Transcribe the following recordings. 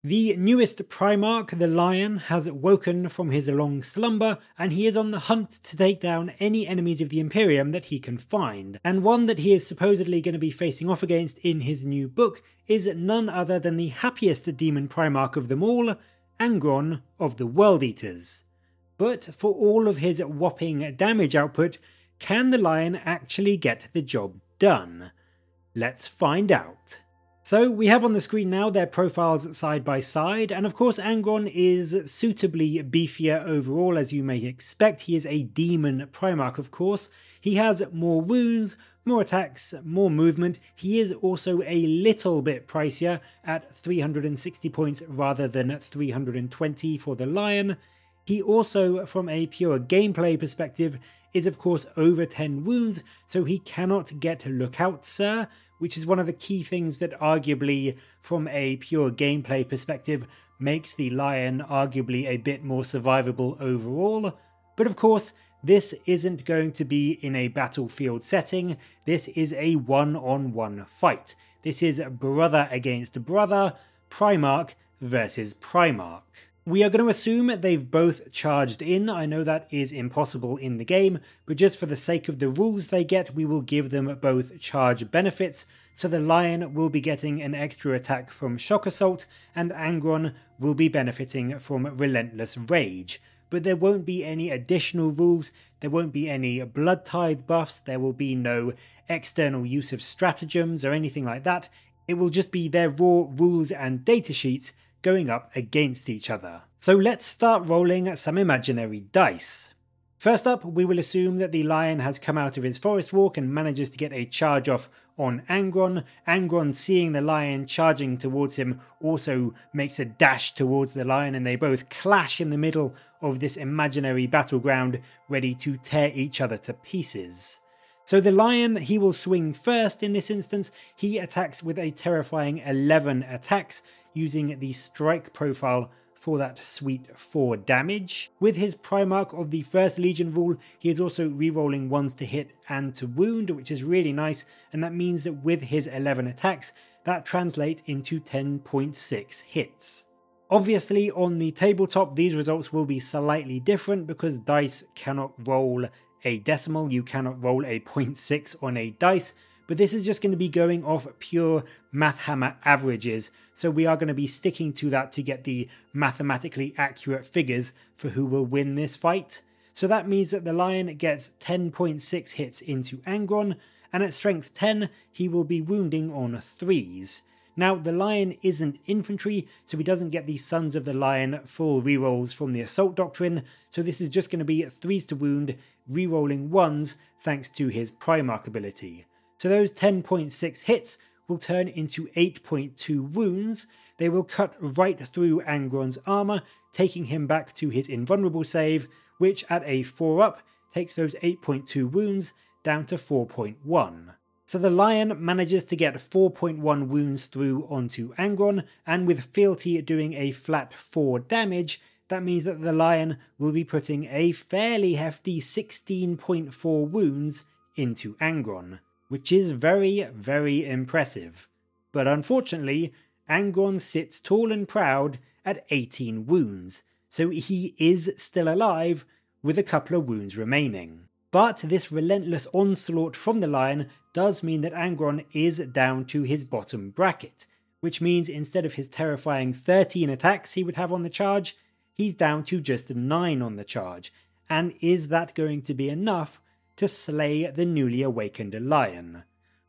The newest Primarch, the Lion, has woken from his long slumber, and he is on the hunt to take down any enemies of the Imperium that he can find. And one that he is supposedly going to be facing off against in his new book is none other than the happiest demon Primarch of them all, Angron of the World Eaters. But for all of his whopping damage output, can the Lion actually get the job done? Let's find out. So we have on the screen now their profiles side by side, and of course Angron is suitably beefier overall, as you may expect. He is a demon Primarch, of course. He has more wounds, more attacks, more movement. He is also a little bit pricier at 360 points rather than 320 for the Lion. He also, from a pure gameplay perspective, is of course over 10 wounds, so he cannot get Lookout Sir, which is one of the key things that arguably, from a pure gameplay perspective, makes the Lion arguably a bit more survivable overall. But of course, this isn't going to be in a battlefield setting. This is a one-on-one fight. This is brother against brother, Primarch versus Primarch. We are going to assume they've both charged in. I know that is impossible in the game, but just for the sake of the rules they get, we will give them both charge benefits. So the Lion will be getting an extra attack from Shock Assault, and Angron will be benefiting from Relentless Rage. But there won't be any additional rules, there won't be any Blood Tithe buffs, there will be no external use of stratagems or anything like that. It will just be their raw rules and datasheets going up against each other. So let's start rolling some imaginary dice. First up, we will assume that the Lion has come out of his forest walk and manages to get a charge off on Angron. Angron, seeing the Lion charging towards him, also makes a dash towards the Lion, and they both clash in the middle of this imaginary battleground, ready to tear each other to pieces. So the Lion, he will swing first in this instance. He attacks with a terrifying 11 attacks, using the strike profile for that sweet 4 damage. With his Primarch of the First Legion rule, he is also rerolling ones to hit and to wound, which is really nice, and that means that with his 11 attacks, that translates into 10.6 hits. Obviously, on the tabletop, these results will be slightly different because dice cannot roll a decimal, you cannot roll a 0.6 on a dice, but this is just going to be going off pure MathHammer averages, so we are going to be sticking to that to get the mathematically accurate figures for who will win this fight. So that means that the Lion gets 10.6 hits into Angron, and at strength 10 he will be wounding on 3s. Now the Lion isn't infantry, so he doesn't get the Sons of the Lion full rerolls from the Assault Doctrine, so this is just going to be 3s to wound, rerolling 1s thanks to his Primarch ability. So those 10.6 hits will turn into 8.2 wounds. They will cut right through Angron's armour, taking him back to his invulnerable save, which at a 4 up takes those 8.2 wounds down to 4.1. So the Lion manages to get 4.1 wounds through onto Angron, and with Fealty doing a flat 4 damage, that means that the Lion will be putting a fairly hefty 16.4 wounds into Angron, which is very, very impressive. But unfortunately, Angron sits tall and proud at 18 wounds, so he is still alive with a couple of wounds remaining. But this relentless onslaught from the Lion does mean that Angron is down to his bottom bracket, which means instead of his terrifying 13 attacks he would have on the charge, he's down to just 9 on the charge. And is that going to be enough to slay the newly awakened Lion?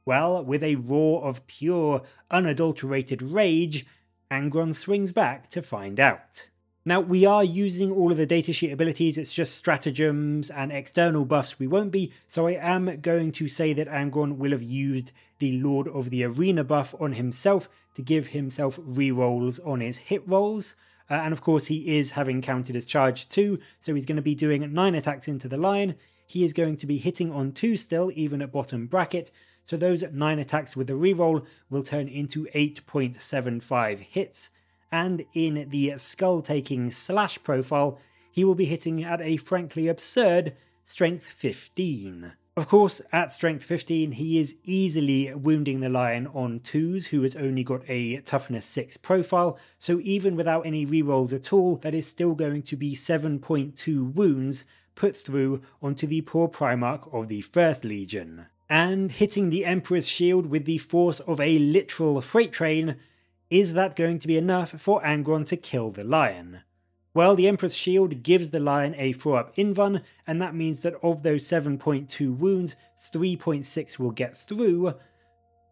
Well, with a roar of pure, unadulterated rage, Angron swings back to find out. Now, we are using all of the datasheet abilities, it's just stratagems and external buffs we won't be, so I am going to say that Angron will have used the Lord of the Arena buff on himself to give himself rerolls on his hit rolls. And of course he is having counted his charge too, so he's going to be doing 9 attacks into the Lion. He is going to be hitting on 2 still, even at bottom bracket, so those 9 attacks with the reroll will turn into 8.75 hits. And in the skull-taking slash profile, he will be hitting at a frankly absurd strength 15. Of course, at strength 15, he is easily wounding the lion on 2s, who has only got a toughness 6 profile, so even without any rerolls at all, that is still going to be 7.2 wounds put through onto the poor Primarch of the 1st Legion. And hitting the Emperor's shield with the force of a literal freight train, is that going to be enough for Angron to kill the lion? Well, the Emperor's shield gives the lion a 4-up invuln, and that means that of those 7.2 wounds, 3.6 will get through,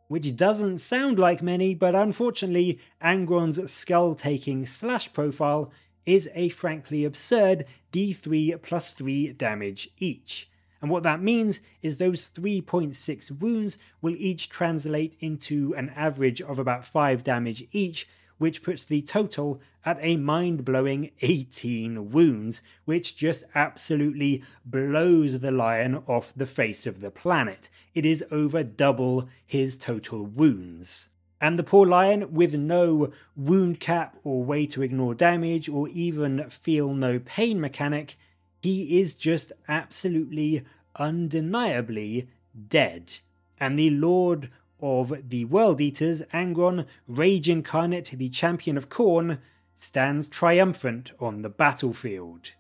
which doesn't sound like many, but unfortunately, Angron's skull-taking slash profile is a frankly absurd d3 plus 3 damage each. And what that means is those 3.6 wounds will each translate into an average of about 5 damage each, which puts the total at a mind-blowing 18 wounds, which just absolutely blows the lion off the face of the planet. It is over double his total wounds. And the poor lion, with no wound cap or way to ignore damage or even feel no pain mechanic, he is just absolutely undeniably dead. And the Lord of the World Eaters, Angron, Rage Incarnate, the Champion of Khorne, stands triumphant on the battlefield.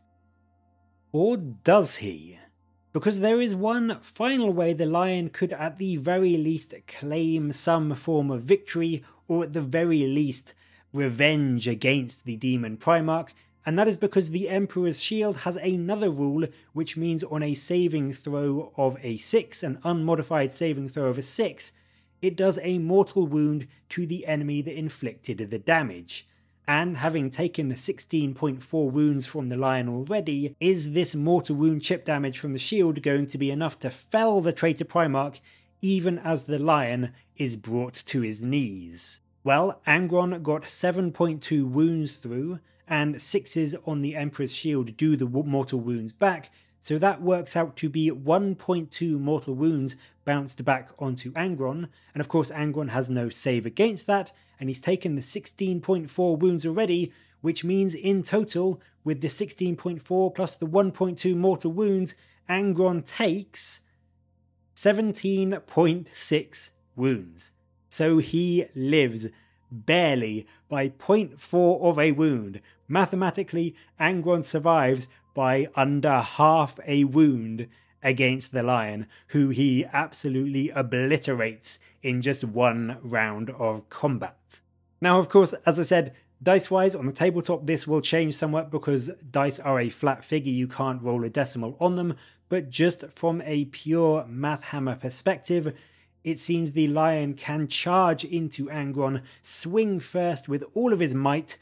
Or does he? Because there is one final way the lion could at the very least claim some form of victory, or at the very least revenge against the Demon Primarch, and that is because the Emperor's Shield has another rule, which means on a saving throw of a 6, an unmodified saving throw of a 6, it does a mortal wound to the enemy that inflicted the damage. And having taken 16.4 wounds from the lion already, is this mortal wound chip damage from the shield going to be enough to fell the traitor Primarch even as the lion is brought to his knees? Well, Angron got 7.2 wounds through, and 6s on the Emperor's Shield do the mortal wounds back, so that works out to be 1.2 mortal wounds bounced back onto Angron, and of course Angron has no save against that, and he's taken the 16.4 wounds already, which means in total, with the 16.4 plus the 1.2 mortal wounds, Angron takes 17.6 wounds. So he lives barely by 0.4 of a wound. Mathematically, Angron survives by under half a wound against the lion, who he absolutely obliterates in just one round of combat. Now, of course, as I said, dice-wise on the tabletop this will change somewhat because dice are a flat figure, you can't roll a decimal on them, but just from a pure math hammer perspective, it seems the lion can charge into Angron, swing first with all of his might,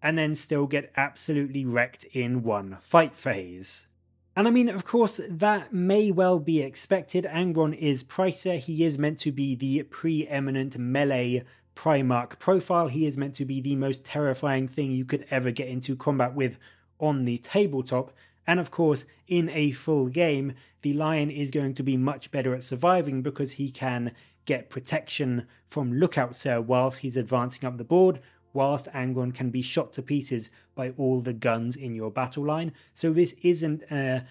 and then still get absolutely wrecked in one fight phase. And I mean, of course, that may well be expected. Angron is Pricer, he is meant to be the preeminent melee Primarch profile, he is meant to be the most terrifying thing you could ever get into combat with on the tabletop, and of course, in a full game, the lion is going to be much better at surviving because he can get protection from Lookout Sir whilst he's advancing up the board, whilst Angron can be shot to pieces by all the guns in your battle line. So this isn't a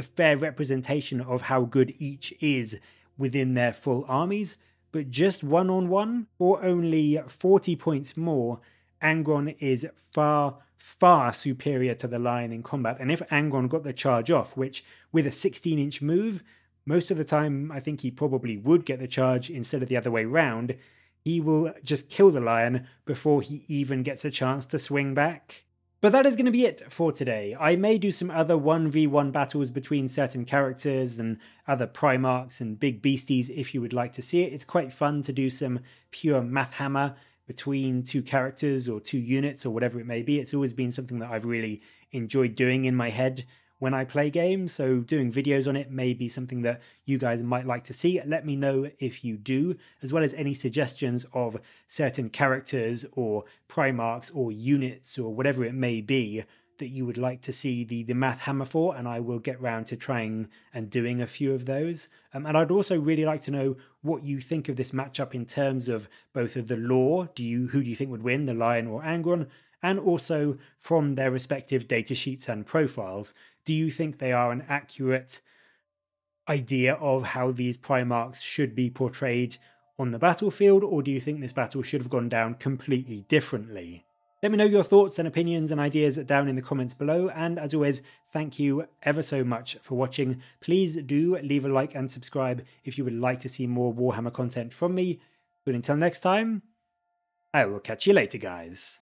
fair representation of how good each is within their full armies, but just one-on-one, for only 40 points more, Angron is far superior to the lion in combat. And if Angron got the charge off, which with a 16-inch move, most of the time I think he probably would get the charge instead of the other way round, he will just kill the lion before he even gets a chance to swing back. But that is going to be it for today. I may do some other 1v1 battles between certain characters and other Primarchs and big beasties if you would like to see it. It's quite fun to do some pure math hammer between two characters or two units or whatever it may be. It's always been something that I've really enjoyed doing in my head when I play games, so doing videos on it may be something that you guys might like to see. Let me know if you do, as well as any suggestions of certain characters or Primarchs or units or whatever it may be that you would like to see the math hammer for, and I will get round to trying and doing a few of those. And I'd also really like to know what you think of this matchup in terms of both of the lore. Who do you think would win, the Lion or Angron? And also from their respective datasheets and profiles. Do you think they are an accurate idea of how these Primarchs should be portrayed on the battlefield, or do you think this battle should have gone down completely differently? Let me know your thoughts and opinions and ideas down in the comments below, and as always, thank you ever so much for watching. Please do leave a like and subscribe if you would like to see more Warhammer content from me. But until next time, I will catch you later, guys.